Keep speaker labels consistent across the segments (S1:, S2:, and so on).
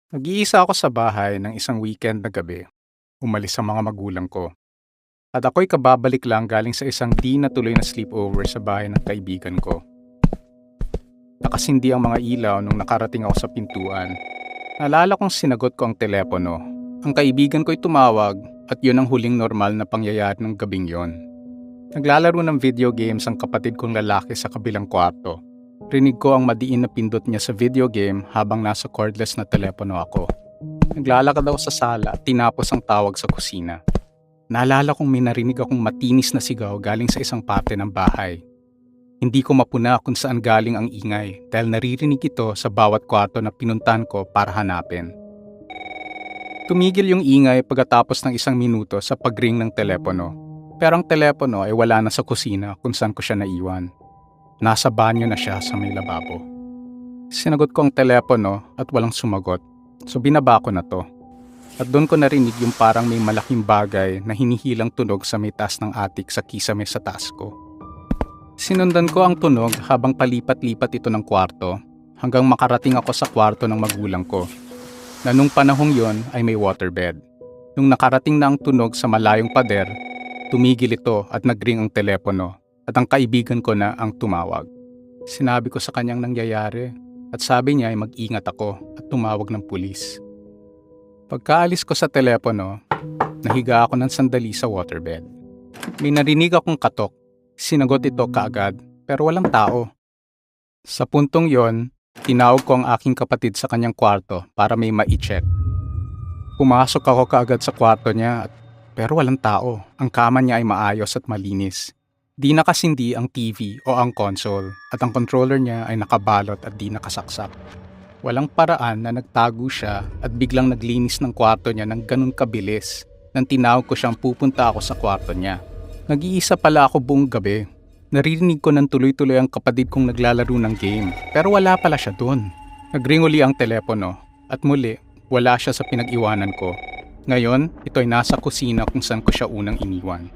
S1: Nag-iisa ako sa bahay ng isang weekend na gabi. Umalis ang mga magulang ko. At ako'y kababalik lang galing sa isang di natuloy na sleepover sa bahay ng kaibigan ko. Nakasindi ang mga ilaw nung nakarating ako sa pintuan. Naalala kong sinagot ko ang telepono. Ang kaibigan ko'y tumawag at yun ang huling normal na pangyayari ng gabing yon. Naglalaro ng video games ang kapatid kong lalaki sa kabilang kwarto. Rinig ko ang madiin na pindot niya sa video game habang nasa cordless na telepono ako. Naglalakad daw sa sala at tinapos ang tawag sa kusina. Naalala kong may narinig akong matinis na sigaw galing sa isang parte ng bahay. Hindi ko mapuna kung saan galing ang ingay dahil naririnig ito sa bawat kwarto na pinuntahan ko para hanapin. Tumigil yung ingay pagkatapos ng isang minuto sa pagring ng telepono. Pero ang telepono ay wala na sa kusina kung saan ko siya naiwan. Nasa banyo na siya sa may lababo. Sinagot ko ang telepono at walang sumagot. So binaba ko na to. At doon ko narinig yung parang may malaking bagay na hinihilang tunog sa may taas ng atik sa kisame sa taas ko. Sinundan ko ang tunog habang palipat-lipat ito ng kwarto hanggang makarating ako sa kwarto ng magulang ko. Na nung panahong yon ay may waterbed. Nung nakarating na ang tunog sa malayong pader, tumigil ito at nagring ang telepono at ang kaibigan ko na ang tumawag. Sinabi ko sa kanyang nangyayari at sabi niya ay mag-ingat ako at tumawag ng pulis. Pagkaalis ko sa telepono, nahiga ako ng sandali sa waterbed. May narinig akong katok. Sinagot ito kaagad pero walang tao. Sa puntong yon, tinawag ko ang aking kapatid sa kanyang kwarto para may ma-check. Pumasok ako kaagad sa kwarto niya pero walang tao. Ang kama niya ay maayos at malinis. Di nakasindi ang TV o ang console at ang controller niya ay nakabalot at di nakasaksak. Walang paraan na nagtago siya at biglang naglinis ng kwarto niya ng ganun kabilis nang tinawag ko siyang pupunta ako sa kwarto niya. Nag-iisa pala ako buong gabi. Naririnig ko ng tuloy-tuloy ang kapatid kong naglalaro ng game pero wala pala siya doon. Nagring uli ang telepono at muli wala siya sa pinag-iwanan ko. Ngayon, ito ay nasa kusina kung saan ko siya unang iniwan.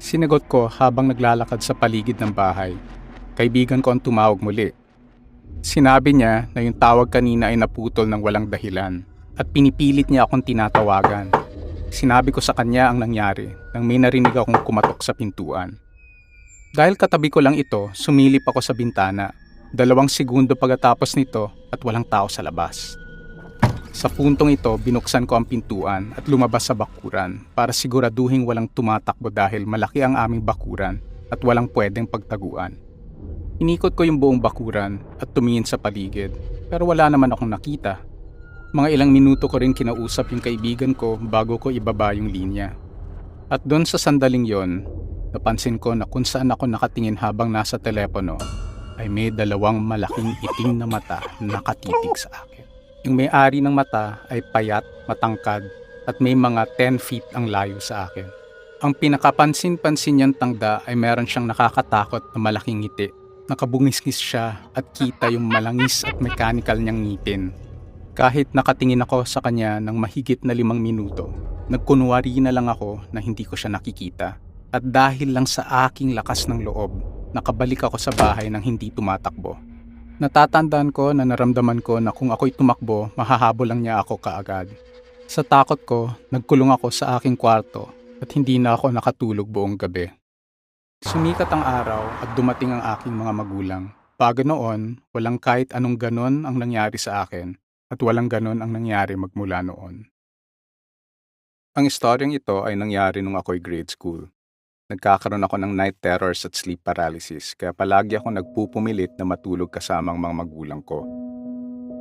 S1: Sinagot ko habang naglalakad sa paligid ng bahay. Kaibigan ko ang tumawag muli. Sinabi niya na yung tawag kanina ay naputol ng walang dahilan at pinipilit niya akong tinatawagan. Sinabi ko sa kanya ang nangyari nang may narinig akong kumatok sa pintuan. Dahil katabi ko lang ito, sumilip ako sa bintana. 2 segundo pagkatapos nito at walang tao sa labas. Sa puntong ito, binuksan ko ang pintuan at lumabas sa bakuran para siguraduhin walang tumatakbo dahil malaki ang aming bakuran at walang pwedeng pagtaguan. Inikot ko yung buong bakuran at tumingin sa paligid pero wala naman akong nakita. Mga ilang minuto ko rin kinausap yung kaibigan ko bago ko ibaba yung linya. At doon sa sandaling yon, napansin ko na kung saan ako nakatingin habang nasa telepono ay may 2 malaking itim na mata na nakatitig sa akin. Yung may-ari ng mata ay payat, matangkad at may mga 10 feet ang layo sa akin. Ang pinakapansin-pansin niyang tangda ay meron siyang nakakatakot na malaking ngiti. Nakabungis-ngis siya at kita yung malangis at mechanical niyang ngipin. Kahit nakatingin ako sa kanya ng mahigit na 5 minuto, nagkunwari na lang ako na hindi ko siya nakikita. At dahil lang sa aking lakas ng loob, nakabalik ako sa bahay nang hindi tumatakbo. Natatandaan ko na naramdaman ko na kung ako'y tumakbo, mahahabol lang niya ako kaagad. Sa takot ko, nagkulong ako sa aking kwarto at hindi na ako nakatulog buong gabi. Sumikat ang araw at dumating ang aking mga magulang. Bago noon, walang kahit anong ganon ang nangyari sa akin at walang ganon ang nangyari magmula noon. Ang istoryang ito ay nangyari nung ako'y grade school. Nagkakaroon ako ng night terrors at sleep paralysis kaya palagi ako nagpupumilit na matulog kasamang mga magulang ko.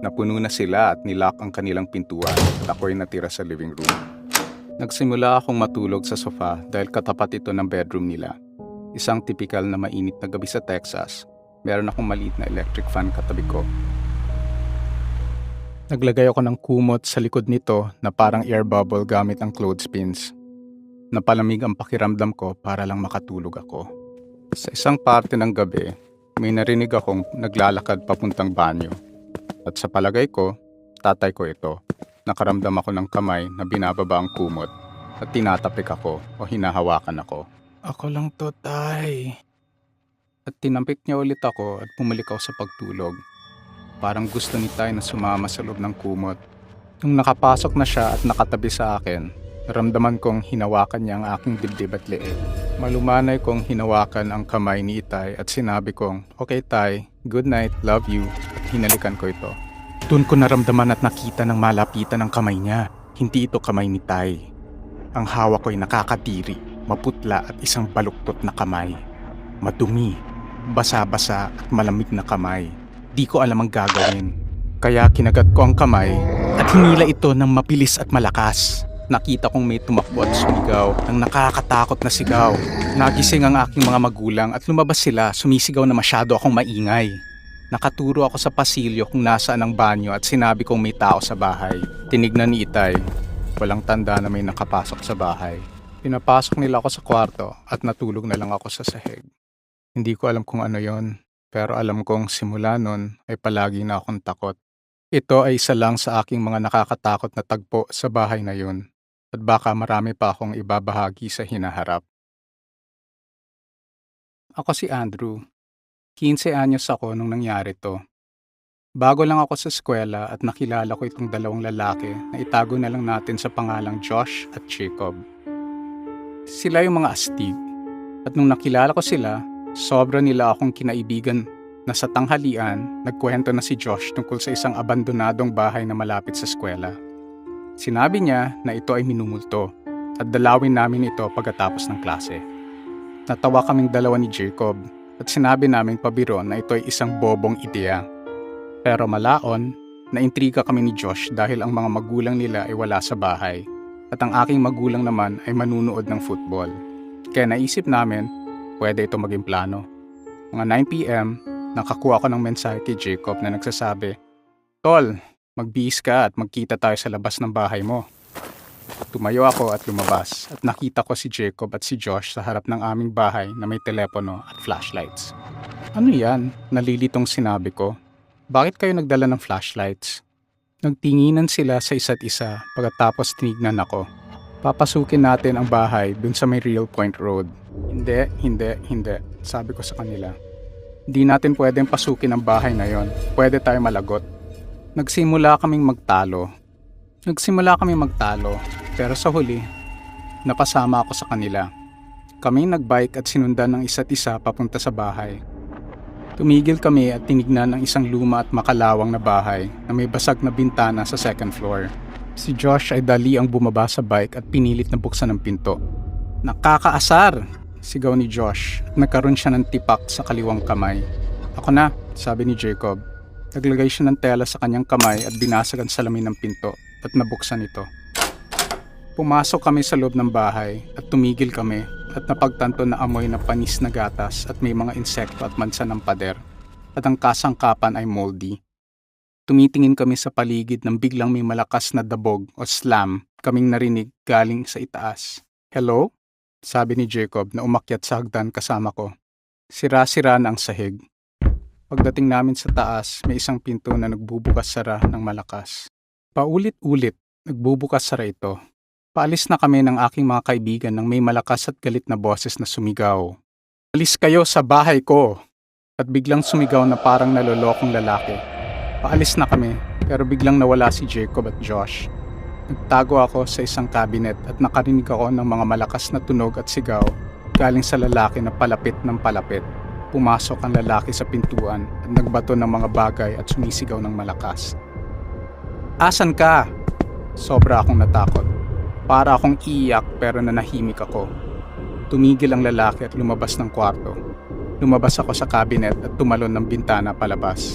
S1: Napuno na sila at nilock ang kanilang pintuan at ako'y natira sa living room. Nagsimula akong matulog sa sofa dahil katapat ito ng bedroom nila. Isang tipikal na mainit na gabi sa Texas, meron akong maliit na electric fan katabi ko. Naglagay ako ng kumot sa likod nito na parang air bubble gamit ang clothespins. Napalamig ang pakiramdam ko para lang makatulog ako. Sa isang parte ng gabi, may narinig akong naglalakad papuntang banyo. At sa palagay ko, tatay ko ito. Nakaramdam ako ng kamay na binababa ang kumot at tinatapik ako o hinahawakan ako. Ako lang to, tay. At tinampik niya ulit ako at pumalik ako sa pagtulog. Parang gusto ni tay na sumama sa loob ng kumot. Nung nakapasok na siya at nakatabi sa akin, naramdaman kong hinawakan niya ang aking dibdib at leeg. Malumanay kong hinawakan ang kamay ni Itay at sinabi kong, "Okay Tay, good night, love you," at hinalikan ko ito. Doon ko naramdaman at nakita ng malapitan ang kamay niya. Hindi ito kamay ni Tay. Ang hawak ko ay nakakadiri, maputla at isang baluktot na kamay. Madumi, basa-basa at malamig na kamay. Di ko alam ang gagawin. Kaya kinagat ko ang kamay at hinila ito ng mabilis at malakas. Nakita kong may tumakbo at sumigaw ng nakakatakot na sigaw. Nagising ang aking mga magulang at lumabas sila, sumisigaw na masyado akong maingay. Nakaturo ako sa pasilyo kung nasaan ang banyo at sinabi kong may tao sa bahay. Tinignan ni Itay. Walang tanda na may nakapasok sa bahay. Pinapasok nila ako sa kwarto at natulog na lang ako sa sahig. Hindi ko alam kung ano yon, pero alam kong simula nun ay palagi na akong takot. Ito ay isa lang sa aking mga nakakatakot na tagpo sa bahay na yun. At baka marami pa akong ibabahagi sa hinaharap. Ako si Andrew. 15 anyos ako nung nangyari to. Bago lang ako sa eskwela at nakilala ko itong dalawang lalaki na itago na lang natin sa pangalang Josh at Jacob. Sila yung mga astig. At nung nakilala ko sila, sobra nila akong kinaibigan na sa tanghalian, nagkwento na si Josh tungkol sa isang abandonadong bahay na malapit sa eskwela. Sinabi niya na ito ay minumulto at dalawin namin ito pagkatapos ng klase. Natawa kaming dalawa ni Jacob at sinabi namin pabiro na ito ay isang bobong ideya. Pero malaon, naintriga kami ni Josh dahil ang mga magulang nila ay wala sa bahay at ang aking magulang naman ay manunood ng football. Kaya naisip namin, pwede ito maging plano. Mga 9 p.m., nakakuha ko ng mensahe kay Jacob na nagsasabi, "Tol, magbihis ka at magkita tayo sa labas ng bahay mo." Tumayo ako at lumabas at nakita ko si Jacob at si Josh sa harap ng aming bahay na may telepono at flashlights. "Ano yan?" Nalilitong sinabi ko. "Bakit kayo nagdala ng flashlights?" Nagtinginan sila sa isa't isa pagkatapos tinignan ako. "Papasukin natin ang bahay dun sa may Real Point Road." Hindi, sabi ko sa kanila. "Di natin pwedeng pasukin ang bahay na yon. Pwede tayo malagot." Nagsimula kaming magtalo, pero sa huli, napasama ako sa kanila. Kaming nagbike at sinundan ng isa't isa papunta sa bahay. Tumigil kami at tinignan ang isang luma at makalawang na bahay na may basag na bintana sa second floor. Si Josh ay dali ang bumaba sa bike at pinilit na buksan ang pinto. "Nakakaasar!" sigaw ni Josh at nagkaroon siya ng tipak sa kaliwang kamay. "Ako na," sabi ni Jacob. Naglagay siya ng tela sa kanyang kamay at binasag ang salamin ng pinto at nabuksan ito. Pumasok kami sa loob ng bahay at tumigil kami at napagtanto na amoy na panis na gatas at may mga insekto at mansa ng pader at ang kasangkapan ay moldy. Tumitingin kami sa paligid nang biglang may malakas na dabog o slam kaming narinig galing sa itaas. "Hello?" sabi ni Jacob na umakyat sa hagdan kasama ko. Sira-sira na ang sahig. Pagdating namin sa taas, may isang pinto na nagbubukas-sara ng malakas. Paulit-ulit, nagbubukas-sara ito. Paalis na kami ng aking mga kaibigan nang may malakas at galit na boses na sumigaw, "Alis kayo sa bahay ko!" At biglang sumigaw na parang nalolokong lalaki. Paalis na kami, pero biglang nawala si Jacob at Josh. Nagtago ako sa isang cabinet at nakarinig ako ng mga malakas na tunog at sigaw galing sa lalaki na palapit ng palapit. Pumasok ang lalaki sa pintuan at nagbato ng mga bagay at sumisigaw ng malakas. "Asan ka?" Sobra akong natakot. Para akong iiyak pero nanahimik ako. Tumigil ang lalaki at lumabas ng kwarto. Lumabas ako sa cabinet at tumalon ng bintana palabas.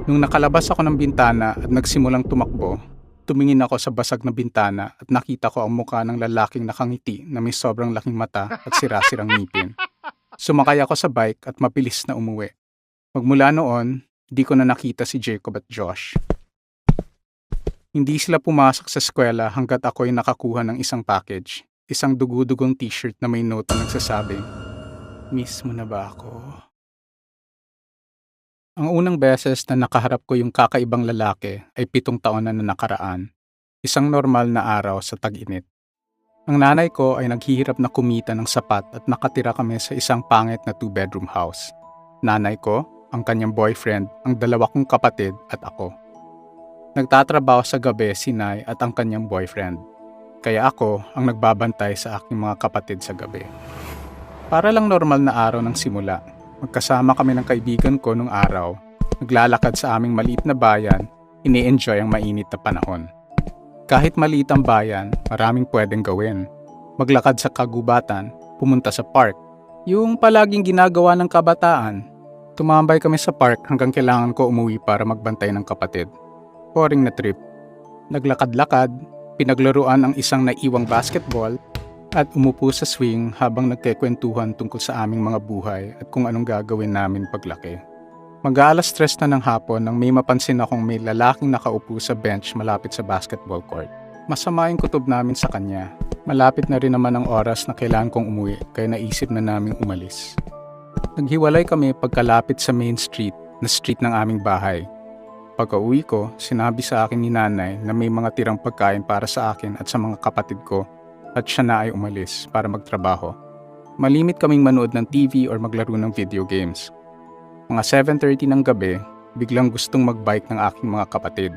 S1: Nung nakalabas ako ng bintana at nagsimulang tumakbo, tumingin ako sa basag na bintana at nakita ko ang mukha ng lalaking nakangiti na may sobrang laking mata at sira-sirang ngipin. Sumakay ako sa bike at mabilis na umuwi. Magmula noon, di ko na nakita si Jacob at Josh. Hindi sila pumasok sa eskwela hanggat ako'y nakakuha ng isang package. Isang dugu-dugong t-shirt na may note na nagsasabing, "Miss mo na ba ako?" Ang unang beses na nakaharap ko yung kakaibang lalaki ay 7 taon na nakaraan. Isang normal na araw sa tag-init. Ang nanay ko ay naghihirap na kumita ng sapat at nakatira kami sa isang pangit na 2-bedroom house. Nanay ko, ang kanyang boyfriend, ang 2 kong kapatid at ako. Nagtatrabaho sa gabi si Nay at ang kanyang boyfriend. Kaya ako ang nagbabantay sa aking mga kapatid sa gabi. Para lang normal na araw ng simula. Magkasama kami ng kaibigan ko nung araw. Naglalakad sa aming maliit na bayan, ini-enjoy ang mainit na panahon. Kahit maliit ang bayan, maraming pwedeng gawin. Maglakad sa kagubatan, pumunta sa park. Yung palaging ginagawa ng kabataan. Tumambay kami sa park hanggang kailangan ko umuwi para magbantay ng kapatid. Boring na trip. Naglakad-lakad, pinaglaruan ang isang naiwang basketball, at umupo sa swing habang nagkekwentuhan tungkol sa aming mga buhay at kung anong gagawin namin paglaki. Mag-aalas 3 na ng hapon nang may mapansin akong may lalaking nakaupo sa bench malapit sa basketball court. Masama yung kutob namin sa kanya. Malapit na rin naman ang oras na kailangan kong umuwi kaya naisip na naming umalis. Naghiwalay kami pagkalapit sa main street na street ng aming bahay. Pagka-uwi ko, sinabi sa akin ni nanay na may mga tirang pagkain para sa akin at sa mga kapatid ko at siya na ay umalis para magtrabaho. Malimit kaming manood ng TV or maglaro ng video games. Mga 7:30 ng gabi, biglang gustong magbike ng aking mga kapatid.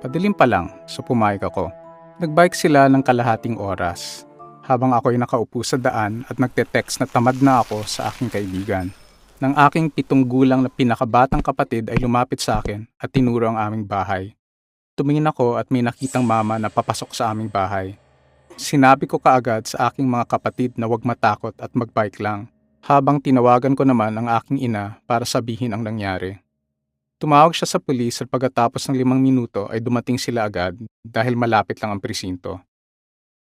S1: Padilim pa lang, so pumayag ako. Nagbike sila ng kalahating oras, habang ako'y nakaupo sa daan at nagte-text na tamad na ako sa aking kaibigan. Nang aking 7 gulang na pinakabatang kapatid ay lumapit sa akin at tinuro ang aming bahay. Tumingin ako at may nakitang mama na papasok sa aming bahay. Sinabi ko kaagad sa aking mga kapatid na huwag matakot at magbike lang, habang tinawagan ko naman ang aking ina para sabihin ang nangyari. Tumawag siya sa pulis at pagkatapos ng 5 minuto ay dumating sila agad dahil malapit lang ang presinto.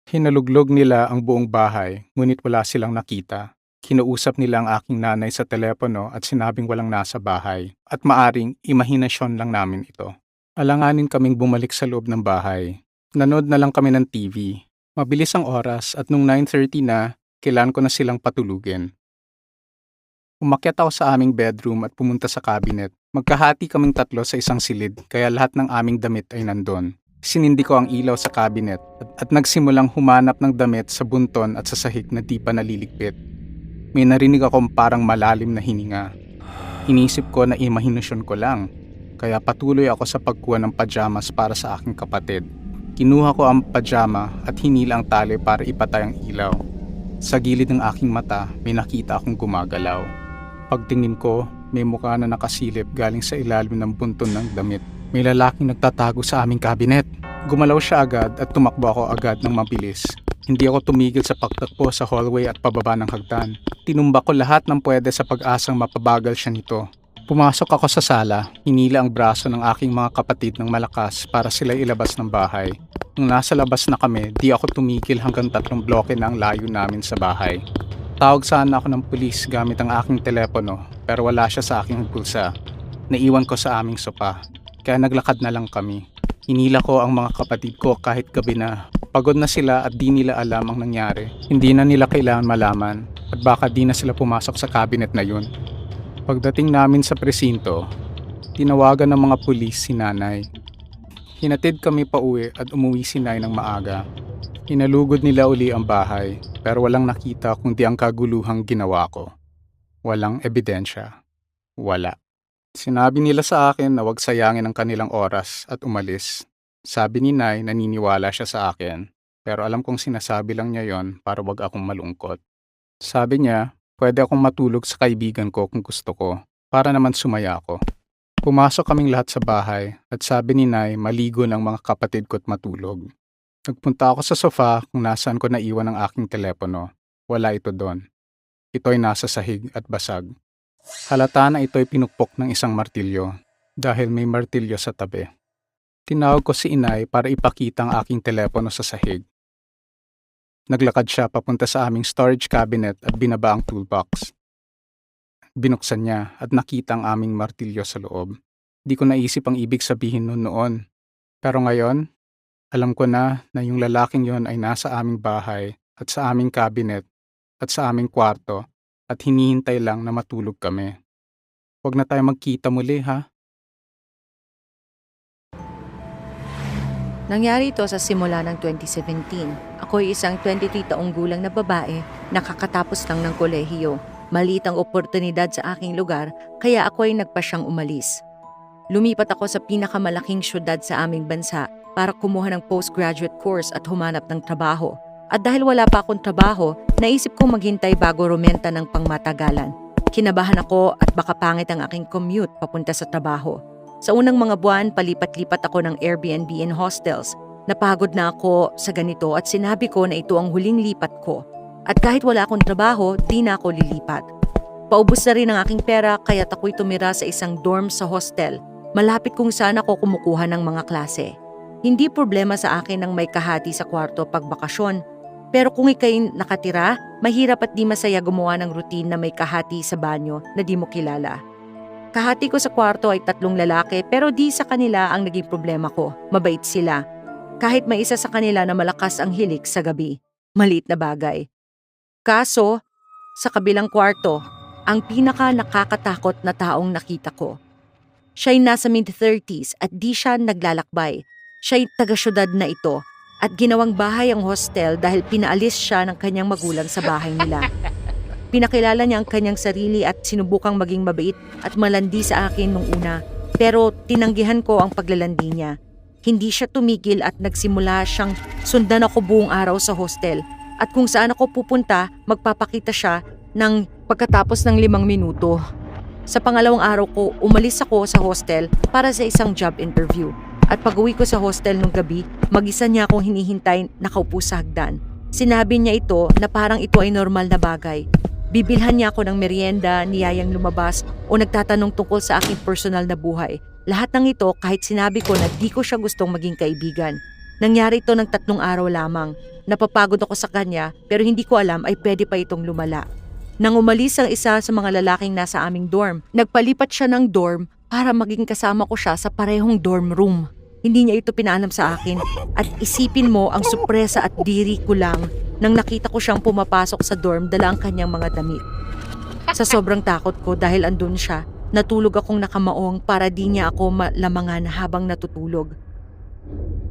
S1: Hinaluglog nila ang buong bahay ngunit wala silang nakita. Kinausap nila ang aking nanay sa telepono at sinabing walang nasa bahay at maaring imahinasyon lang namin ito. Alanganin kaming bumalik sa loob ng bahay. Nanood na lang kami ng TV. Mabilis ang oras at nung 9:30 na, kailangan ko na silang patulugin. Umakyat ako sa aming bedroom at pumunta sa cabinet. Magkahati kaming 3 sa isang silid kaya lahat ng aming damit ay nandun. Sinindi ko ang ilaw sa cabinet at nagsimulang humanap ng damit sa bunton at sa sahig na di pa naliligpit. May narinig akong parang malalim na hininga. Inisip ko na imahinasyon ko lang, kaya patuloy ako sa pagkuha ng pajamas para sa aking kapatid. Kinuha ko ang pajama at hinila ang tali para ipatay ang ilaw. Sa gilid ng aking mata, may nakita akong gumagalaw. Pagtingin ko, may mukha na nakasilip galing sa ilalim ng bunton ng damit. May lalaking nagtatago sa aming kabinet. Gumalaw siya agad at tumakbo ako agad ng mabilis. Hindi ako tumigil sa pagtakbo sa hallway at pababa ng hagdan. Tinumba ko lahat ng pwede sa pag-asang mapabagal siya nito. Pumasok ako sa sala, hinila ang braso ng aking mga kapatid ng malakas para sila ilabas ng bahay. Nung nasa labas na kami, di ako tumigil hanggang 3 bloke na ang layo namin sa bahay. Tawag sana ako ng pulis gamit ang aking telepono pero wala siya sa aking bulsa. Naiwan ko sa aming sopa, kaya naglakad na lang kami. Hinila ko ang mga kapatid ko kahit gabi na. Pagod na sila at di nila alam ang nangyari. Hindi na nila kailangan malaman at baka di na sila pumasok sa cabinet na yun. Pagdating namin sa presinto, tinawagan ng mga pulis si nanay. Hinatid kami pa uwi at umuwi si Nay ng maaga. Hinalugod nila uli ang bahay pero walang nakita kundi ang kaguluhang ginawa ko. Walang ebidensya. Wala. Sinabi nila sa akin na huwag sayangin ang kanilang oras at umalis. Sabi ni Nay naniniwala siya sa akin pero alam kong sinasabi lang niya yon para wag akong malungkot. Sabi niya, pwede akong matulog sa kaibigan ko kung gusto ko para naman sumaya ako. Pumasok kaming lahat sa bahay at sabi ni Nay maligo ng mga kapatid ko at matulog. Nagpunta ako sa sofa kung nasaan ko naiwan ang aking telepono. Wala ito doon. Ito'y nasa sahig at basag. Halata na ito'y pinukpok ng isang martilyo dahil may martilyo sa tabi. Tinawag ko si Inay para ipakita ang aking telepono sa sahig. Naglakad siya papunta sa aming storage cabinet at binaba ang toolbox. Binuksan niya at nakita ang aming martilyo sa loob. Di ko naisip ang ibig sabihin noon. Pero ngayon, alam ko na yung lalaking yon ay nasa aming bahay at sa aming cabinet at sa aming kwarto at hinihintay lang na matulog kami. Huwag na tayo magkita muli ha?
S2: Nangyari ito sa simula ng 2017. Ako'y isang 23 taong gulang na babae, nakakatapos lang ng kolehiyo. Maliit ang oportunidad sa aking lugar, kaya ako'y nagpasyang umalis. Lumipat ako sa pinakamalaking syudad sa aming bansa para kumuha ng postgraduate course at humanap ng trabaho. At dahil wala pa akong trabaho, naisip kong maghintay bago rumenta ng pangmatagalan. Kinabahan ako at baka pangit ang aking commute papunta sa trabaho. Sa unang mga buwan, palipat-lipat ako ng Airbnb and hostels. Napagod na ako sa ganito at sinabi ko na ito ang huling lipat ko. At kahit wala akong trabaho, di na ako lilipat. Paubos na rin ang aking pera kaya't ako'y tumira sa isang dorm sa hostel. Malapit kung saan ako kumukuha ng mga klase. Hindi problema sa akin ang may kahati sa kwarto pag bakasyon. Pero kung ika'y nakatira, mahirap at di masaya gumawa ng routine na may kahati sa banyo na di mo kilala. Kahati ko sa kwarto ay 3 lalaki pero di sa kanila ang naging problema ko. Mabait sila. Kahit may isa sa kanila na malakas ang hilik sa gabi. Maliit na bagay. Kaso, sa kabilang kwarto, ang pinaka nakakatakot na taong nakita ko. Siya'y nasa mid-30s at di siya naglalakbay. Siya'y taga-syudad na ito at ginawang bahay ang hostel dahil pinaalis siya ng kanyang magulang sa bahay nila. Pinakilala niya ang kanyang sarili at sinubukang maging mabait at malandi sa akin nung una. Pero tinanggihan ko ang paglalandi niya. Hindi siya tumigil at nagsimula siyang sundan ako buong araw sa hostel. At kung saan ako pupunta, magpapakita siya ng pagkatapos ng 5 minuto. Sa pangalawang araw ko, umalis ako sa hostel para sa isang job interview. At pag-uwi ko sa hostel nung gabi, mag-isa niya akong hinihintay nakaupo sa hagdan. Sinabi niya ito na parang ito ay normal na bagay. Bibilhan niya ako ng merienda, niyayang lumabas o nagtatanong tungkol sa aking personal na buhay. Lahat ng ito kahit sinabi ko na di ko siya gustong maging kaibigan. Nangyari ito ng 3 araw lamang. Napapagod ako sa kanya pero hindi ko alam ay pwede pa itong lumala. Nang umalis ang isa sa mga lalaking nasa aming dorm, nagpalipat siya ng dorm para maging kasama ko siya sa parehong dorm room. Hindi niya ito pinaalam sa akin at isipin mo ang sorpresa at diri ko lang nang nakita ko siyang pumapasok sa dorm dala ang kanyang mga damit. Sa sobrang takot ko dahil andun siya, natulog akong nakamaong para di niya ako malamangan habang natutulog.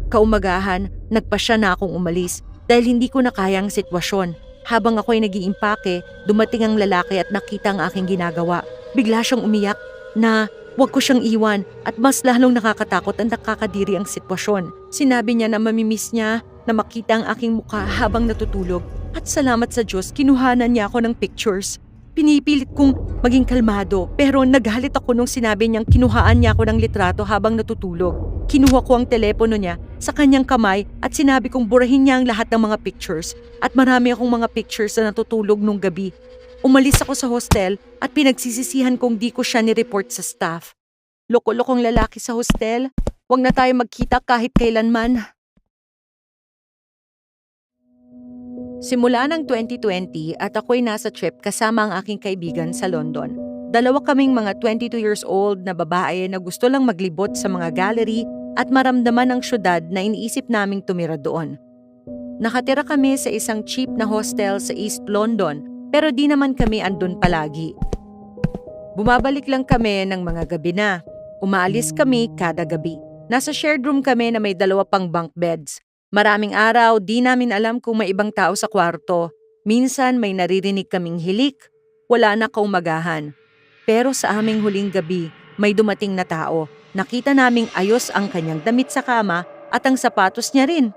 S2: Kaumagahan, nagpasya na akong umalis dahil hindi ko na kaya ang sitwasyon. Habang ako'y nag-iimpake, dumating ang lalaki at nakita ang aking ginagawa. Bigla siyang umiyak na huwag ko siyang iwan at mas lalong nakakatakot at nakakadiri ang sitwasyon. Sinabi niya na mamimiss niya na makita ang aking mukha habang natutulog at salamat sa Diyos kinuhanan niya ako ng pictures. Pinipilit kong maging kalmado pero nagalit ako nung sinabi niyang kinuhaan niya ako ng litrato habang natutulog. Kinuha ko ang telepono niya sa kanyang kamay at sinabi kong burahin niya ang lahat ng mga pictures at marami akong mga pictures na natutulog nung gabi. Umalis ako sa hostel at pinagsisisihan kong di ko siya ni-report sa staff. Loko-lokong lalaki sa hostel, huwag na tayo magkita kahit kailanman. Simula ng 2020 at ako'y nasa trip kasama ang aking kaibigan sa London. Dalawa kaming mga 22 years old na babae na gusto lang maglibot sa mga gallery at maramdaman ang syudad na iniisip naming tumira doon. Nakatira kami sa isang cheap na hostel sa East London pero di naman kami andun palagi. Bumabalik lang kami ng mga gabi na. Umaalis kami kada gabi. Nasa shared room kami na may 2 pang bunk beds. Maraming araw, di namin alam kung may ibang tao sa kwarto. Minsan may naririnig kaming hilik. Wala na kaumagahan. Pero sa aming huling gabi, may dumating na tao. Nakita naming ayos ang kanyang damit sa kama at ang sapatos niya rin.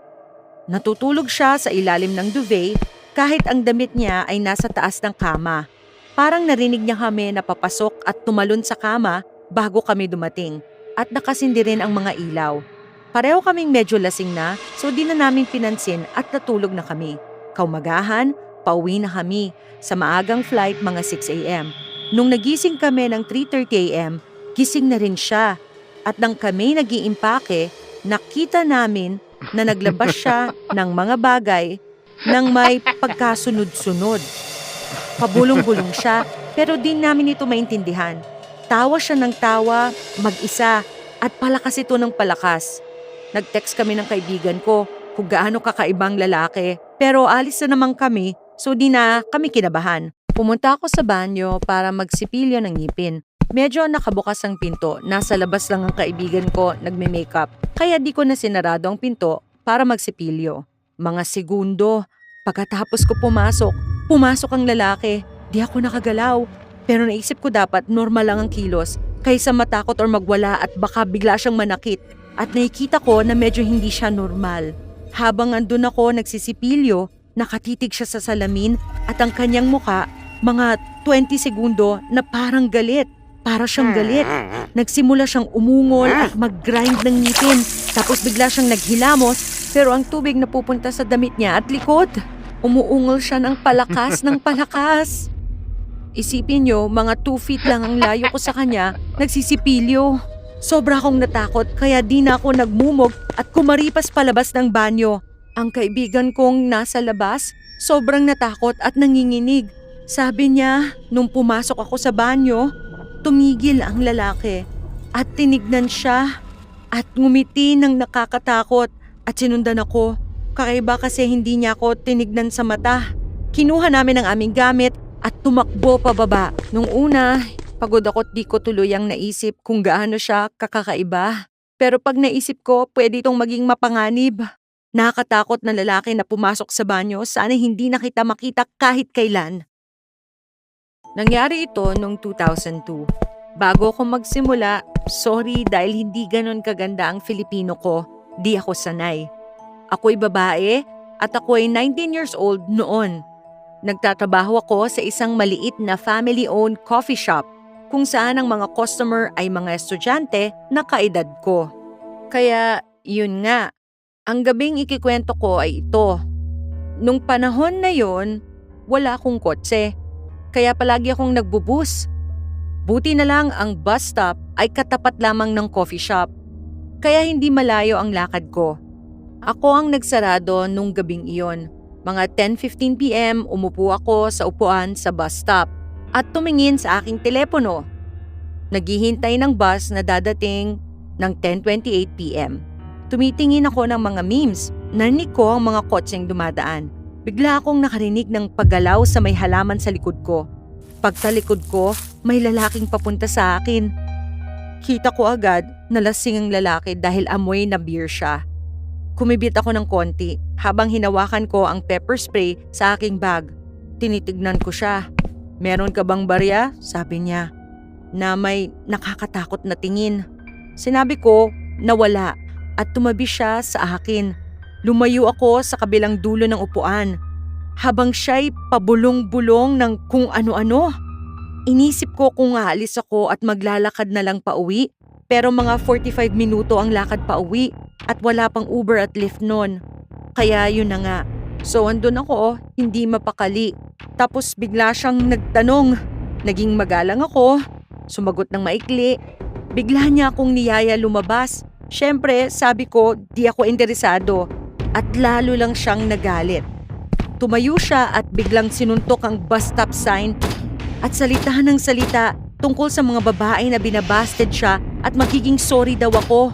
S2: Natutulog siya sa ilalim ng duvet kahit ang damit niya ay nasa taas ng kama. Parang narinig niya kami na papasok at tumalon sa kama bago kami dumating at nakasindi rin ang mga ilaw. Pareho kaming medyo lasing na so di na namin pinansin at natulog na kami. Kaumagahan, pauwi na kami. Sa maagang flight mga 6 a.m. Nung nagising kami ng 3:30 a.m., gising na rin siya. At nang kami nag-iimpake, nakita namin na naglabas siya ng mga bagay nang may pagkasunod-sunod. Pabulong-bulong siya pero di namin ito maintindihan. Tawa siya ng tawa, mag-isa at palakas ito ng palakas. Nag-text kami ng kaibigan ko kung gaano kakaibang lalaki pero alis na naman kami so di na kami kinabahan. Pumunta ako sa banyo para magsipilyo ng ngipin. Medyo nakabukas ang pinto, nasa labas lang ang kaibigan ko nagme-makeup kaya di ko na sinarado ang pinto para magsipilyo. Mga segundo, pagkatapos ko pumasok ang lalaki. Di ako nakagalaw pero naisip ko dapat normal lang ang kilos kaysa matakot or magwala at baka bigla siyang manakit. At nakikita ko na medyo hindi siya normal. Habang andun ako nagsisipilyo, nakatitig siya sa salamin at ang kanyang muka, mga 20 segundo na parang galit. Para siyang galit. Nagsimula siyang umungol at mag-grind ng ngipin. Tapos bigla siyang naghilamos, pero ang tubig na pupunta sa damit niya at likod. Umuungol siya ng palakas ng palakas. Isipin niyo, mga 2 feet lang ang layo ko sa kanya, nagsisipilyo. Sobra akong natakot kaya di na ako nagmumog at kumaripas palabas ng banyo. Ang kaibigan kong nasa labas, sobrang natakot at nanginginig. Sabi niya, nung pumasok ako sa banyo, tumigil ang lalaki at tinignan siya at ngumiti ng nakakatakot at sinundan ako. Kakaiba kasi hindi niya ako tinignan sa mata. Kinuha namin ang aming gamit at tumakbo pababa. Nung una, pagod ako at di ko tuluyang naisip kung gaano siya kakakaiba. Pero pag naisip ko, pwede itong maging mapanganib. Nakakatakot na lalaki na pumasok sa banyo, sana hindi na kita makita kahit kailan. Nangyari ito noong 2002. Bago ako magsimula, sorry dahil hindi ganon kaganda ang Filipino ko, di ako sanay. Ako'y babae at ako'y 19 years old noon. Nagtatrabaho ako sa isang maliit na family-owned coffee shop kung saan ang mga customer ay mga estudyante na kaedad ko. Kaya yun nga, ang gabing ikikwento ko ay ito. Nung panahon na yon, wala akong kotse. Kaya palagi akong nagbubus. Buti na lang ang bus stop ay katapat lamang ng coffee shop. Kaya hindi malayo ang lakad ko. Ako ang nagsarado nung gabing iyon. Mga 10:15 p.m. umupo ako sa upuan sa bus stop at tumingin sa aking telepono. Naghihintay ng bus na dadating ng 10:28 p.m. Tumitingin ako ng mga memes. Narinig ko ang mga kotseng dumadaan. Bigla akong nakarinig ng paggalaw sa may halaman sa likod ko. Pagtalikod ko, may lalaking papunta sa akin. Kita ko agad na lasing ang lalaki dahil amoy na beer siya. Kumibit ako ng konti habang hinawakan ko ang pepper spray sa aking bag. Tinitignan ko siya. "Meron ka bang barya?" sabi niya, na may nakakatakot na tingin. Sinabi ko na wala at tumabi siya sa akin. Lumayo ako sa kabilang dulo ng upuan habang siya'y pabulong-bulong ng kung ano-ano. Inisip ko kung aalis ako at maglalakad na lang pauwi, pero mga 45 minuto ang lakad pauwi at wala pang Uber at Lyft noon. Kaya yun na nga. So andun ako, hindi mapakali. Tapos bigla siyang nagtanong. Naging magalang ako, sumagot ng maikli. Bigla niya akong niyaya lumabas. Siyempre, sabi ko, di ako interesado. At lalo lang siyang nagalit. Tumayo siya at biglang sinuntok ang bus stop sign at salita ng salita tungkol sa mga babae na binabasted siya at magiging sorry daw ako.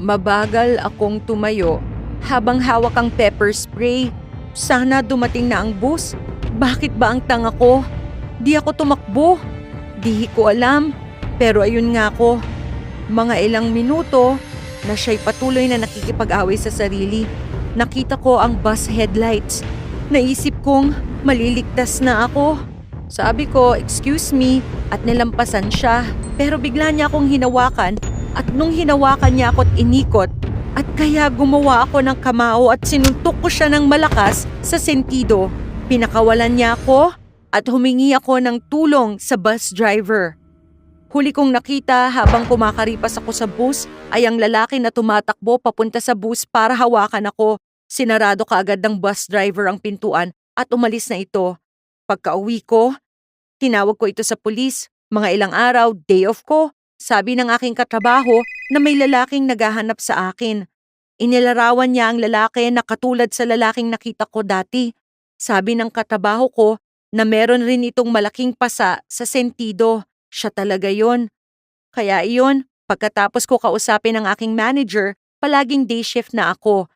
S2: Mabagal akong tumayo habang hawak ang pepper spray. Sana dumating na ang bus. Bakit ba ang tanga ko? Di ako tumakbo. Di ko alam. Pero ayun nga ako. Mga ilang minuto na siya'y patuloy na nakikipag-away sa sarili. Nakita ko ang bus headlights. Naisip kong maliligtas na ako. Sabi ko, "Excuse me," at nilampasan siya. Pero bigla niya akong hinawakan at nung hinawakan niya ako't inikot at kaya gumawa ako ng kamao at sinuntok ko siya ng malakas sa sentido. Pinakawalan niya ako at humingi ako ng tulong sa bus driver. Huli kong nakita habang kumakaripas ako sa bus ay ang lalaki na tumatakbo papunta sa bus para hawakan ako. Sinarado kaagad ng bus driver ang pintuan at umalis na ito. Pagka-uwi ko, tinawag ko ito sa pulis. Mga ilang araw, day off ko. Sabi ng aking katrabaho na may lalaking naghahanap sa akin. Inilarawan niya ang lalaki na katulad sa lalaking nakita ko dati. Sabi ng katrabaho ko na meron rin itong malaking pasa sa sentido. Siya talaga yon. Kaya iyon, pagkatapos ko kausapin ang aking manager, palaging day shift na ako.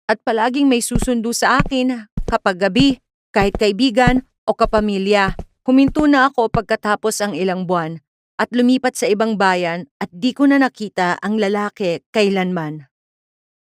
S2: At palaging may susundo sa akin kapag gabi, kahit kaibigan o kapamilya. Huminto na ako pagkatapos ang ilang buwan at lumipat sa ibang bayan at di ko na nakita ang lalaki kailanman.